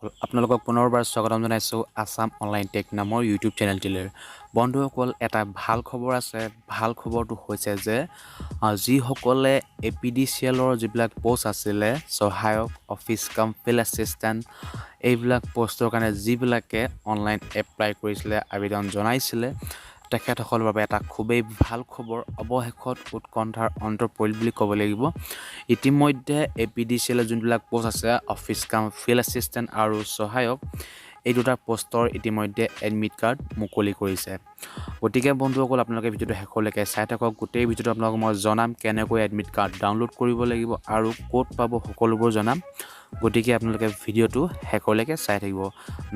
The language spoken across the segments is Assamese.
আপোনালোকক পুনৰবাৰ স্বাগতম জনাইছোঁ আছাম অনলাইন টেক নামৰ ইউটিউব চেনেলটিলৈ। বন্ধুসকল, এটা ভাল খবৰ আছে। ভাল খবৰটো হৈছে যে যিসকলে APDCL যিবিলাক পোষ্ট আছিলে, সহায়ক, অফিচ কাম ফিল্ড এছিষ্টেণ্ট, এইবিলাক পোষ্টৰ কাৰণে যিবিলাকে অনলাইন এপ্লাই কৰিছিলে, আবেদন জনাইছিলে, তেখেতসকলৰ বাবে এটা খুবেই ভাল খবৰ। অৱশেষত উৎকণ্ঠাৰ অন্ত পৰিল বুলি ক'ব লাগিব। ইতিমধ্যে APDCL যোনবিলাক পোষ্ট আছে, অফিচ কাম ফিল্ড এছিষ্টেণ্ট আৰু সহায়ক, এই দুটা পোষ্টৰ ইতিমধ্যে এডমিট কাৰ্ড মুকলি কৰিছে। গতিকে বন্ধুসকল, আপোনালোকে ভিডিঅ'টো শেষলৈকে চাই থাকক। গোটেই ভিডিঅ'টো আপোনালোকক মই জনাম কেনেকৈ এডমিট কাৰ্ড ডাউনলোড কৰিব লাগিব আৰু ক'ত পাব সকলোবোৰ জনাম। গতিকে আপোনালোকে ভিডিঅ'টো শেষলৈকে চাই থাকিব।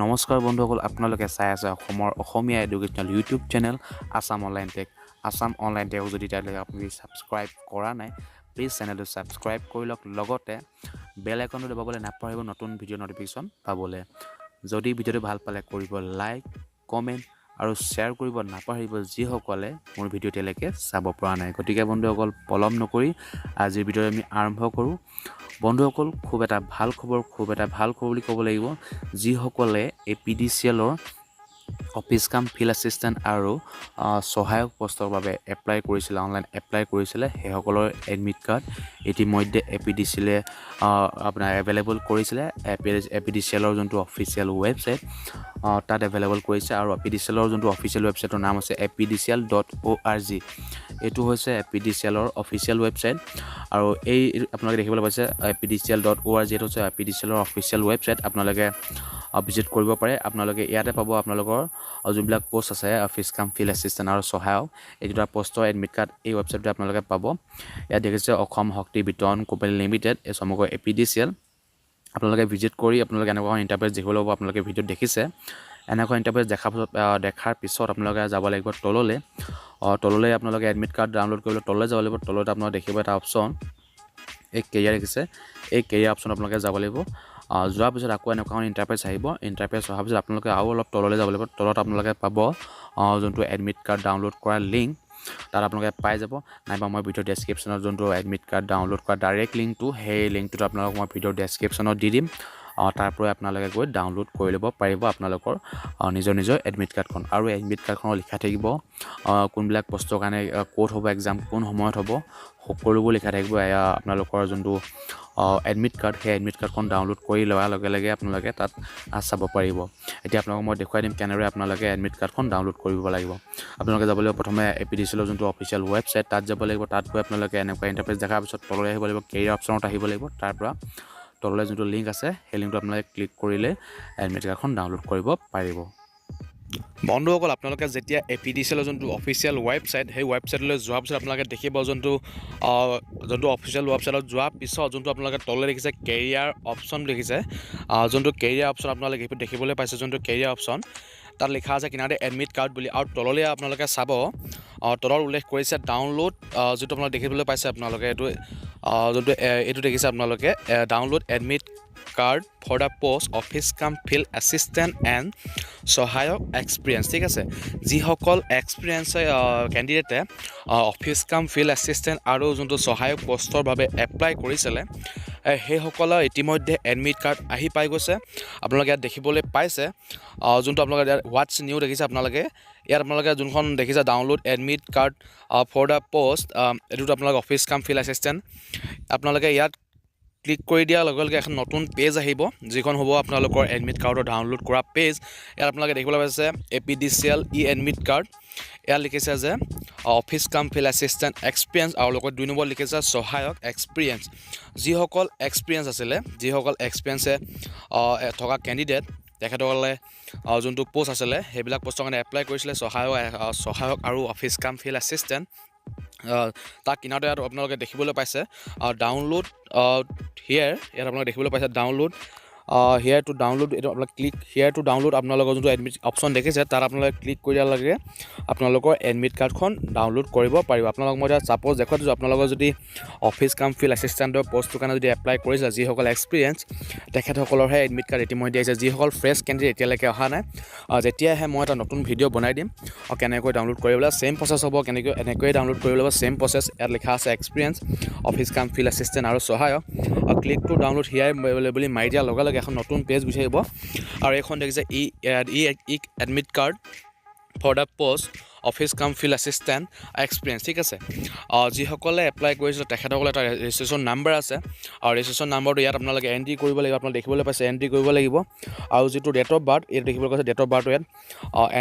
নমস্কাৰ বন্ধুসকল, আপোনালোকে চাই আছে অসমৰ Assamese educational YouTube channel Assam online tech. Assam online tech যদি এতিয়ালৈকে আপুনি ছাবস্ক্ৰাইব কৰা নাই, প্লিজ চেনেলটো ছাবস্ক্ৰাইব কৰি লওক। লগতে বেল আইকনটো দবাবলৈ নাপাহৰিব নতুন ভিডিঅ' নটিফিকেশ্যন পাবলৈ। যদি ভিডিঅ'টো ভাল পালে কৰিব লাইক, কমেণ্ট আৰু শ্বেয়াৰ কৰিব নাপাহৰিব যিসকলে মোৰ ভিডিঅ' এতিয়ালৈকে চাব পৰা নাই। গতিকে বন্ধুসকল, পলম নকৰি আজিৰ ভিডিঅ' আমি আৰম্ভ কৰোঁ। বন্ধুসকল, খুব এটা ভাল খবৰ বুলি ক'ব লাগিব। যিসকলে APDCL office cum field assistant আৰু সহায়ক পোষ্টৰ বাবে এপ্লাই কৰিছিলে, অনলাইন এপ্লাই কৰিছিলে, সেইসকলৰ এডমিট কাৰ্ড ইতিমধ্যে APDCL আপোনাৰ এভেইলেবল কৰিছিলে। APDCL যোনটো অফিচিয়েল ৱেবছাইট তাত এভেইলেবল কৰিছে। আৰু APDCL যোনটো অফিচিয়েল ৱেবছাইটৰ নাম আছে apdcl.org। এইটো হৈছে APDCL অফিচিয়েল ৱেবছাইট। আৰু এই আপোনালোকে দেখিবলৈ পাইছে apdcl.org, এইটো হৈছে APDCL অফিচিয়েল ৱেবছাইট। আপোনালোকে ভিজিট কৰিব পাৰে। আপোনালোকে ইয়াতে পাব আপোনালোকৰ যোনবিলাক পোষ্ট আছে, অফিচ কাম ফিল্ড এছিষ্টেণ্ট আৰু সহায়ক, এই দুটা পোষ্টৰ এডমিট কাৰ্ড এই ৱেবছাইটতে আপোনালোকে পাব। ইয়াত দেখিছে অসম শক্তি বিতৰণ কোম্পানী লিমিটেড, এই সমগ্ৰ APDCL। আপোনালোকে ভিজিট কৰি আপোনালোকে এনেকুৱা ইণ্টাৰফেচ দেখিবলৈ পাব। আপোনালোকে ভিডিঅ'ত দেখিছে এনেকুৱা ইণ্টাৰফেচ দেখাৰ পিছত আপোনালোকে যাব লাগিব তললৈ আপোনালোকে এডমিট কাৰ্ড ডাউনলোড কৰিবলৈ তললৈ যাব লাগিব। তলত আপোনালোকে দেখিব এটা অপশ্যন, এই কেৰিয়াৰ দেখিছে, এই কেৰিয়াৰ অপশ্যন আপোনালোকে যাব লাগিব। যোৱাৰ পিছত আকৌ এনেকুৱা ইণ্টাৰফেচ আহিব। ইণ্টাৰফেচ অহাৰ পিছত আপোনালোকে আৰু অলপ তললৈ যাব লাগিব। তলত আপোনালোকে পাব যোনটো এডমিট কাৰ্ড ডাউনলোড কৰা লিংক, তাত আপোনালোকে পাই যাব। নাইবা মই ভিডিঅ' ডেছক্ৰিপশ্যনত যোনটো এডমিট কাৰ্ড ডাউনলোড কৰা ডাইৰেক্ট লিংকটো, সেই লিংকটোত আপোনালোকক মই ভিডিঅ' ডেছক্ৰিপশ্যনত দি দিম। তাৰ পৰা আপোনালোকে গৈ ডাউনলোড কৰি ল'ব পাৰিব আপোনালোকৰ নিজৰ এডমিট কাৰ্ডখন। আৰু এডমিট কাৰ্ডখনত লিখা থাকিব কোনবিলাক পোষ্টৰ কাৰণে ক'ত হ'ব এক্সাম, কোন সময়ত হ'ব, সকলোবোৰ লিখা থাকিব। আপোনালোকৰ যোনটো এডমিট কাৰ্ড, সেই এডমিট কাৰ্ডখন ডাউনলোড কৰি লোৱাৰ লগে লগে আপোনালোকে তাত চাব পাৰিব। এতিয়া আপোনালোকক মই দেখুৱাই দিম কেনেদৰে আপোনালোকে এডমিট কাৰ্ডখন ডাউনলোড কৰিব লাগিব। আপোনালোকে যাব লাগিব প্ৰথমে APDCL যোনটো অফিচিয়েল ৱেবছাইট, তাত যাব লাগিব। তাত গৈ আপোনালোকে এনেকুৱা ইণ্টাৰফেচ দেখাৰ পিছত তললৈ আহিব লাগিব, কেৰিয়াৰ অপশ্যনত আহিব লাগিব। তাৰ পৰা তললৈ যোনটো লিংক আছে, সেই লিংকটো আপোনালোকে ক্লিক কৰিলে এডমিট কাৰ্ডখন ডাউনলোড কৰিব পাৰিব। বন্ধুসকল, আপোনালোকে যেতিয়া APDCL যোনটো অফিচিয়েল ৱেবছাইট, সেই ৱেবছাইটলৈ যোৱাৰ পিছত আপোনালোকে দেখিব যোনটো অফিচিয়েল ৱেবছাইটত যোৱাৰ পিছত যোনটো আপোনালোকে তললৈ দেখিছে কেৰিয়াৰ অপশ্যন দেখিছে, যোনটো কেৰিয়াৰ অপশ্যন আপোনালোকে দেখিবলৈ পাইছে, যোনটো কেৰিয়াৰ অপশ্যন তাত লিখা আছে কিনাৰতে এডমিট কাৰ্ড বুলি। আৰু তললৈ আপোনালোকে চাব, তলত উল্লেখ কৰিছে ডাউনলোড, যিটো আপোনালোকে দেখিবলৈ পাইছে, আপোনালোকে এইটো দেখিছে আপোনালোকে download admit card for the post office cum field assistant and সহায়ক এক্সপিৰিয়েঞ্চ। ঠিক আছে, যিসকল এক্সপিৰিয়েঞ্চ কেণ্ডিডেটে অফিচ কাম ফিল্ড এছিষ্টেণ্ট আৰু যোনটো সহায়ক পোষ্টৰ বাবে এপ্লাই কৰিছিলে, সেইসকলৰ ইতিমধ্যে এডমিট কাৰ্ড আহি পাই গৈছে। আপোনালোকে ইয়াত দেখিবলৈ পাইছে যোনটো আপোনালোকে ইয়াত হোৱাটছ নিউ দেখিছে। আপোনালোকে ইয়াত আপোনালোকে যোনখন দেখিছে download admit card for the post, এইটোত আপোনালোকে অফিচ কাম ফিল্ড এছিষ্টেণ্ট, আপোনালোকে ইয়াত ক্লিক কৰি দিয়াৰ লগে লগে এখন নতুন পেজ আহিব, যিখন হ'ব আপোনালোকৰ এডমিট কাৰ্ডৰ ডাউনলোড কৰা পেজ। ইয়াত আপোনালোকে দেখিবলৈ পাইছে APDCL এডমিট কাৰ্ড। ইয়াত লিখিছে যে office cum field assistant experience, আৰু লগত 2 নম্বৰ লিখিছে সহায়ক এক্সপিৰিয়েঞ্চ। যিসকল এক্সপিৰিয়েঞ্চে থকা কেণ্ডিডেট, তেখেতসকলে যোনটো পোষ্ট আছিলে, সেইবিলাক পোষ্টৰ কাৰণে এপ্লাই কৰিছিলে, সহায়ক আৰু অফিচ কাম ফিল্ড এছিষ্টেণ্ট। তাৰ কিনাৰতে আপোনালোকে দেখিবলৈ পাইছে ডাউনলোড হিয়াৰ, ইয়াত আপোনালোকে দেখিবলৈ পাইছে ডাউনলোড হিয়াৰ টু ডাউনলোড, এইটো আপোনালোকে ক্লিক হিয়াৰ টু ডাউনলোড, আপোনালোকৰ যোনটো এডমিট অপশ্যন দেখিছে তাত আপোনালোকে ক্লিক কৰি দিয়াৰ লগে আপোনালোকৰ এডমিট কাৰ্ডখন ডাউনলোড কৰিব পাৰিব। আপোনালোকক মই এতিয়া ছাপ'জ দেখুৱাই দিছোঁ, আপোনালোকৰ যদি অফিচ কাম ফিল্ড এছিষ্টেণ্টৰ পষ্টটোৰ কাৰণে যদি এপ্লাই কৰিছে, যিসকল এক্সপিৰিয়েঞ্চ, তেখেতসকলৰহে এডমিট কাৰ্ড ইতিমধ্যে আহিছে। যিসকল ফ্ৰেছ কেণ্ডিডেট এতিয়ালৈকে অহা নাই, যেতিয়া আহে মই এটা নতুন ভিডিঅ' বনাই দিম কেনেকৈ ডাউনলোড কৰিবলৈ। ছেইম প্ৰচেছ হ'ব, এনেকৈয়ে ডাউনলোড কৰিব লাগিব, ছেইম প্ৰচেছ। ইয়াত লিখা আছে experience, office cum field assistant আৰু সহায়ক। ক্লিক টু ডাউনলোড হিয়াৰ বুলি মাৰি দিয়াৰ লগে লগে আপোনালোকে এখন নতুন পেজ গুচি আহিব আৰু এইখন দেখিছে ই admit card for the post office cum field assistant experience ঠিক আছে যিসকলে এপ্লাই কৰিছিলে তেখেতসকলে এটা ৰেজিষ্ট্ৰেশ্যন নাম্বাৰ আছে আৰু ৰেজিষ্ট্ৰেশ্যন নাম্বাৰটো ইয়াত আপোনালোকে এণ্ট্ৰি কৰিব লাগিব আপোনালোকে দেখিবলৈ পাইছে এণ্ট্ৰি কৰিব লাগিব আৰু যিটো ডেট অফ বাৰ্থ ইয়াত দেখিবলৈ পাইছে ডেট অফ বাৰ্থটো ইয়াত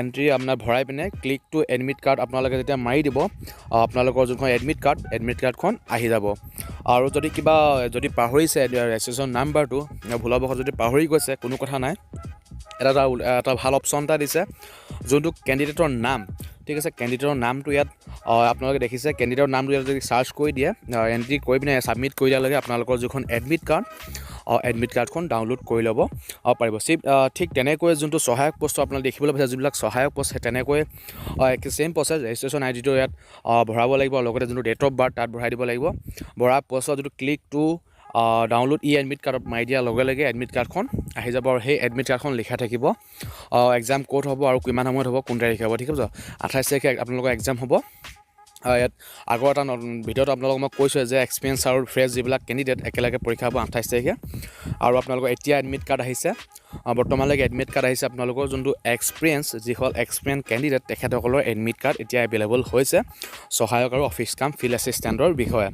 এণ্ট্ৰি আপোনাৰ ভৰাই পিনে ক্লিক টু এডমিট কাৰ্ড আপোনালোকে যেতিয়া মাৰি দিব আপোনালোকৰ যোনখন এডমিট কাৰ্ডখন আহি যাব আৰু যদি পাহৰিছে ৰেজিষ্ট্ৰেশ্যন নাম্বাৰটো ভুলবশতঃ যদি পাহৰি গৈছে কোনো কথা নাই এটা ভাল অপশ্যন এটা দিছে যোনটো কেণ্ডিডেটৰ নাম ঠিক আছে কেণ্ডিডেটৰ নামটো ইয়াত আপোনালোকে দেখিছে কেণ্ডিডেটৰ নামটো ইয়াত যদি চাৰ্চ কৰি দিয়ে এণ্ট্ৰি কৰি পিনে ছাবমিট কৰি দিয়াৰ লগে আপোনালোকৰ যিখন এডমিট কাৰ্ডখন ডাউনলোড কৰি ল'ব পাৰিব ঠিক তেনেকৈ যোনটো সহায়ক পোষ্ট আপোনালোকে দেখিবলৈ পাইছে যিবিলাক সহায়ক পোষ্ট তেনেকৈ ছেইম প্ৰচেছ ৰেজিষ্ট্ৰেশ্যন আইডিটো ইয়াত ভৰাব লাগিব আৰু লগতে যোনটো ডেট অফ বাৰ্থ তাত ভৰাই দিব লাগিব ভৰা পোষ্টত যিটো ক্লিক টু ডাউনলোড এডমিট কাৰ্ডত মাৰি দিয়াৰ লগে লগে এডমিট কাৰ্ডখন আহি যাব আৰু সেই এডমিট কাৰ্ডখন লিখা থাকিব এক্সাম ক'ত হ'ব আৰু কিমান সময়ত হ'ব কোন তাৰিখে হ'ব ঠিক আছে 28 তাৰিখে আপোনালোকৰ এক্সাম হ'ব ইয়াত আগৰ এটা ভিডিঅ'ত আপোনালোকক মই কৈছোঁ যে এক্সপিৰিয়েঞ্চ আৰু ফ্ৰেছ যিবিলাক কেণ্ডিডেট একেলগে পৰীক্ষা হ'ব 28 তাৰিখে আৰু আপোনালোকৰ এতিয়া এডমিট কাৰ্ড আহিছে বৰ্তমানলৈকে এডমিট কাৰ্ড আহিছে আপোনালোকৰ যোনটো এক্সপিৰিয়েঞ্চ কেণ্ডিডেট তেখেতসকলৰ এডমিট কাৰ্ড এতিয়া এভেইলেবল হৈছে সহায়ক আৰু অফিচ কাম ফিল্ড এছিষ্টেণ্টৰ বিষয়ে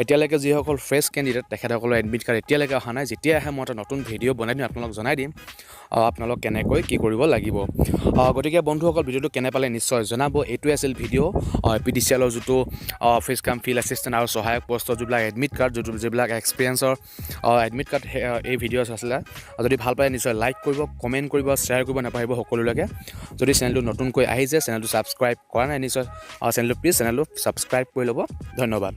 এতিয়ালৈকে যিসকল ফ্ৰেছ কেণ্ডিডেট তেখেতসকলৰ এডমিট কাৰ্ড এতিয়ালৈকে অহা নাই যেতিয়া আহে মই এটা নতুন ভিডিঅ' বনাই দিম আপোনালোকক জনাই দিম আপোনালোক কেনেকৈ কি কৰিব লাগিব গতিকে বন্ধুসকল ভিডিঅ'টো কেনে পালে নিশ্চয় জনাব এইটোৱে আছিল ভিডিঅ' PDCLৰ যিটো অফিচ কাম ফিল্ড এছিষ্টেণ্ট আৰু সহায়ক পোষ্টৰ যিবিলাক এডমিট কাৰ্ড যিবিলাক এক্সপিৰিয়েঞ্চৰ এডমিট কাৰ্ড এই ভিডিঅ'ছ আছিলে যদি ভাল পায় নিশ্চয় লাইক কৰিব কমেণ্ট কৰিব শ্বেয়াৰ কৰিব নাপাহৰিব সকলোলৈকে যদি চেনেলটো নতুনকৈ আহিছে চেনেলটো ছাবস্ক্ৰাইব কৰা নাই নিশ্চয় চেনেলটো প্লিজ ছাবস্ক্ৰাইব কৰি ল'ব ধন্যবাদ